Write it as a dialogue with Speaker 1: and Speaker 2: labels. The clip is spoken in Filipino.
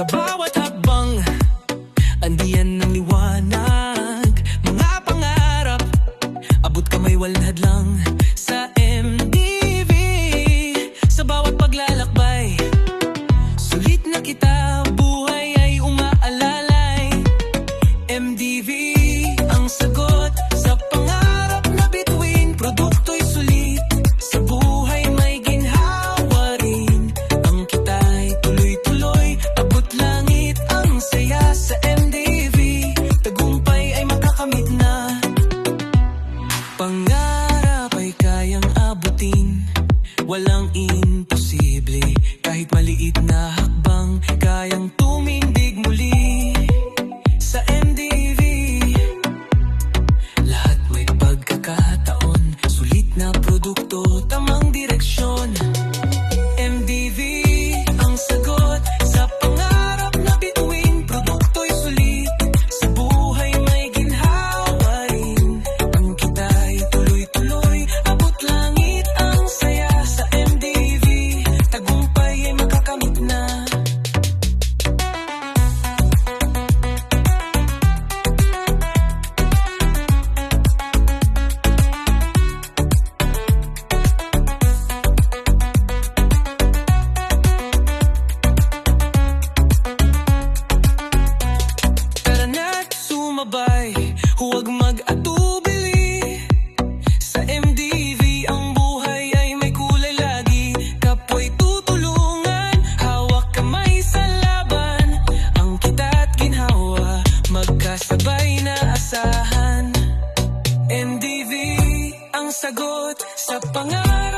Speaker 1: Sa bawat hakbang, andiyan ng liwanag. Mga pangarap, abot kamay walang hadlang. Sa MTV, sa bawat paglalakbay, sulit na kita, buhay ay umaalalay. MTV, ang sagot sa pangarap na bituin. Produkto'y sulit, sa buhay may ginhawa rin. Ang kita'y tuloy-tuloy, abot langit ang saya. Sa MTV, tagumpay ay makakamit na. Pangarap ay kayang abutin, walang imposible. Kahit maliit na hakbang, kayang tumindig muli. Sa MTV, lahat may pagkakataon. Sulit na produkto, tamang direksyon. MTV, ang sagot sa pangarap na bituin. Produkto'y sulit, sa buhay may ginhawa rin. Ang kita'y tuloy-tuloy, abot langit ang saya. Sa MTV, tagumpay ay makakamit na. Tara na't sumabay, huwag mag-atubili. Sa MTV, ang buhay ay may kulay lagi. Kapwa'y tutulungan, hawak kamay sa laban. Ang kita't ginhawa, magkasabay na asahan. MTV, ang sagot sa pangarap